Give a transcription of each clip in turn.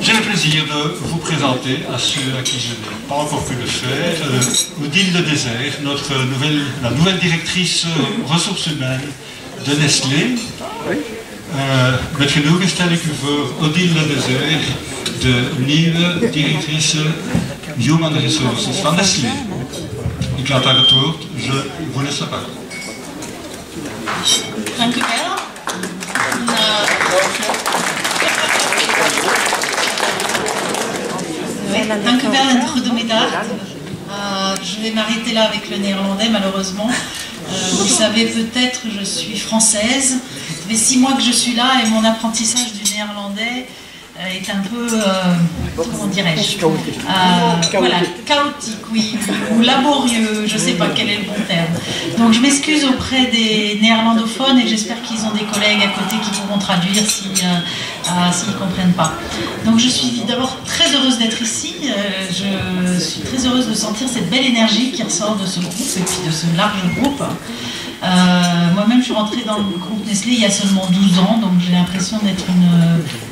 J'ai le plaisir de vous présenter à ceux à qui je n'ai pas encore pu le faire, Odile Le Désert, la nouvelle directrice ressources humaines de Nestlé. Met genoegen stel ik u voor Odile Le Désert, de nieuwe directrice Human Resources van Nestlé. Ik laat haar het woord, je vous laisse la parole. Dank u wel. Dank u wel en goedemiddag. Je vais m'arrêter là avec le néerlandais malheureusement. Vous le savez peut-être, je suis française. Ça fait 6 mois que je suis là et mon apprentissage du néerlandais est un peu, comment dirais-je, voilà, chaotique, oui, ou laborieux, je ne sais pas quel est le bon terme. Donc je m'excuse auprès des néerlandophones et j'espère qu'ils ont des collègues à côté qui pourront traduire s'ils ne comprennent pas. Donc je suis d'abord très heureuse d'être ici, je suis très heureuse de sentir cette belle énergie qui ressort de ce groupe et puis de ce large groupe. Moi-même, je suis rentrée dans le groupe Nestlé il y a seulement 12 ans, donc j'ai l'impression d'être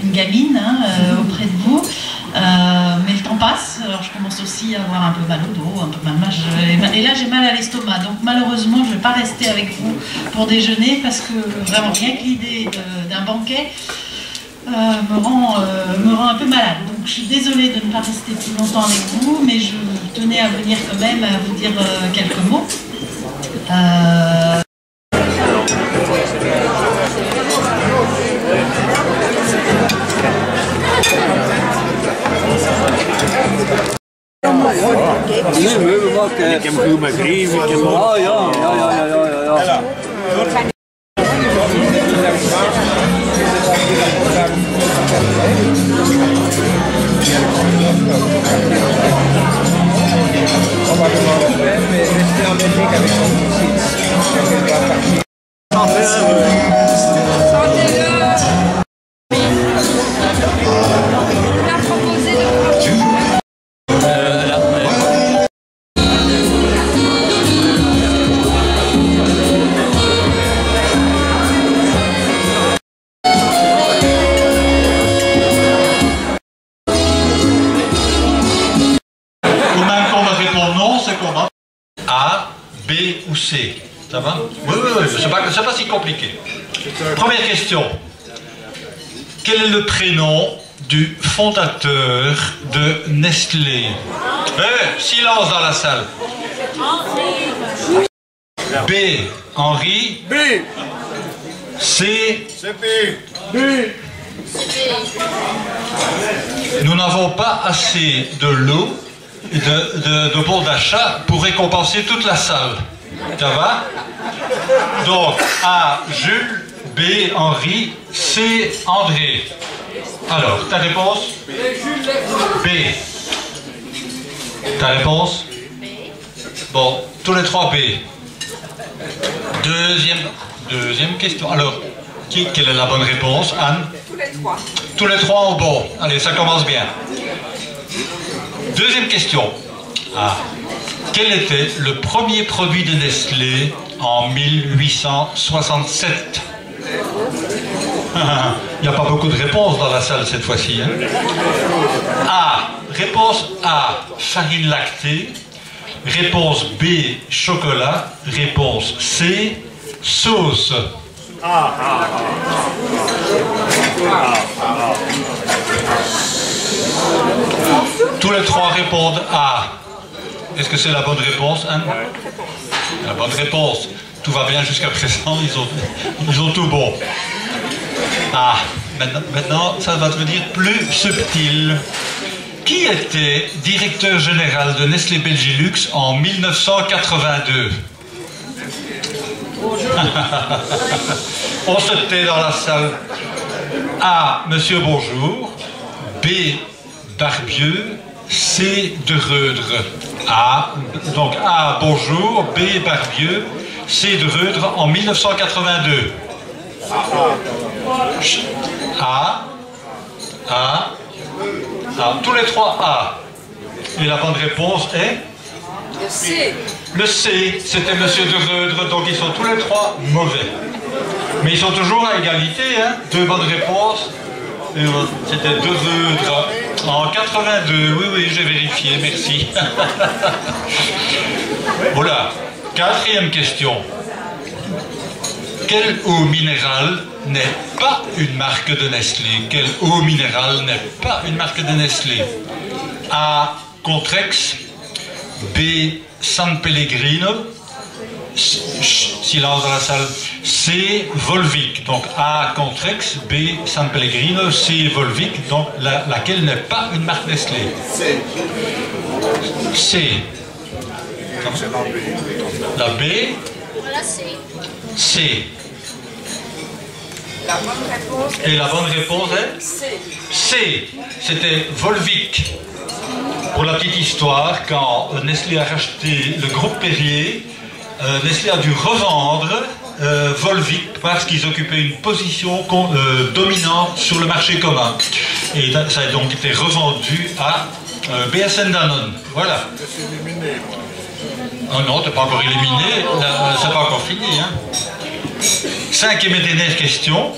une gamine auprès de vous. Mais le temps passe, alors je commence aussi à avoir un peu mal au dos, un peu mal, et là j'ai mal à l'estomac. Donc malheureusement, je ne vais pas rester avec vous pour déjeuner parce que vraiment rien que l'idée d'un banquet me rend un peu malade. Donc je suis désolée de ne pas rester plus longtemps avec vous, mais je tenais à venir quand même à vous dire quelques mots. Ik heb veel met greven, ik heb al... Ja. A, B ou C. Ça va? Oui, c'est pas si compliqué. Première question. Quel est le prénom du fondateur de Nestlé? Silence dans la salle. B, Henri. B. C. CP. B. Nous n'avons pas assez de l'eau de bons d'achat pour récompenser toute la salle. Ça va? Donc, A, Jules, B, Henri, C, André. Alors, ta réponse? B. Ta réponse? B. Bon, tous les trois B. Deuxième question. Alors, quelle est la bonne réponse, Anne? Tous les trois. Tous les trois au bon. Allez, ça commence bien. Deuxième question. Quel était le premier produit de Nestlé en 1867? Il n'y a pas beaucoup de réponses dans la salle cette fois-ci. Hein? Réponse A, farine lactée. Réponse B, chocolat. Réponse C, sauce. tous les trois répondent A. Est-ce que c'est la bonne réponse, Anne? La bonne réponse. Tout va bien jusqu'à présent, ils ont tout bon. Ah, maintenant, ça va devenir plus subtil. Qui était directeur général de Nestlé Belgilux en 1982? On se tait dans la salle. A. Monsieur Bonjour. B. Barbieux. C. De Reudre. A. Donc A. Bonjour. B. Barbieux. C. De Reudre en 1982. A. A. Tous les trois A. Et la bonne réponse est? Le C. Le C, c'était Monsieur De Reudre, donc ils sont tous les trois mauvais. Mais ils sont toujours à égalité, hein. Deux bonnes réponses. C'était De Reudre en 82. Oui, j'ai vérifié, merci. Voilà. Quatrième question. Quelle eau minérale n'est pas une marque de Nestlé? Quelle eau minérale n'est pas une marque de Nestlé? A. Contrex. B. San Pellegrino. Silence dans la salle. C. Volvic. Donc A. Contrex. B. San Pellegrino. C. Volvic. Donc laquelle n'est pas une marque Nestlé? C. C. La B. Voilà, C. C. La bonne réponse est Et la bonne réponse est? C. C. C'était Volvic. Pour la petite histoire, quand Nestlé a racheté le groupe Perrier, Nestlé a dû revendre Volvic parce qu'ils occupaient une position dominante sur le marché commun. Et ça a donc été revendu à BSN Danone. Voilà. Oh non, t'es pas encore éliminé, c'est pas encore fini. Hein. Cinquième et dernière question.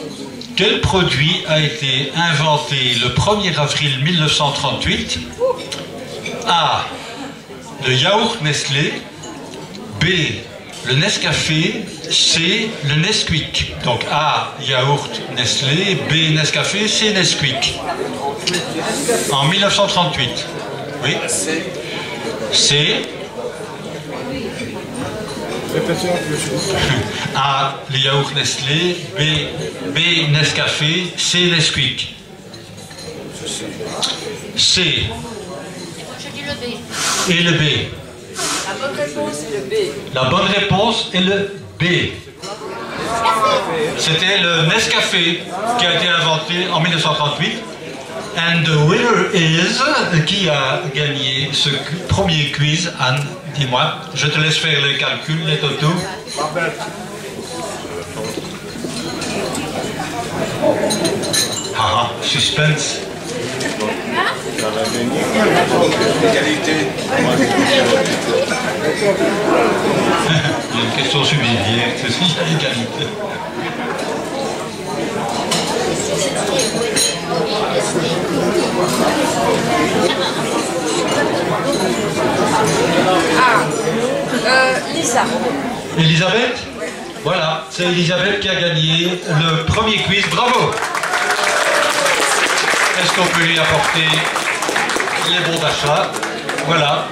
Quel produit a été inventé le 1er avril 1938? A. Le yaourt Nestlé. B. Le Nescafé. C. Le Nesquik. Donc A. Yaourt Nestlé. B. Nescafé. C. Nesquik. En 1938. Oui. C. A. Le yaourt Nestlé. B. Nescafé. C. Nesquik. C. Je dis le B. Et le B. La bonne réponse est le B. La bonne réponse est le B. C'était le Nescafé qui a été inventé en 1938. And the winner is... Qui a gagné ce premier quiz? Anne, dis-moi. Je te laisse faire les calculs, les totaux. Ah, suspense. Égalité. Il y a une question subsidiaire, c'est si l'égalité. Lisa. Elisabeth? Voilà, c'est Elisabeth qui a gagné le premier quiz. Bravo! Est-ce qu'on peut lui apporter les bons d'achat? Voilà.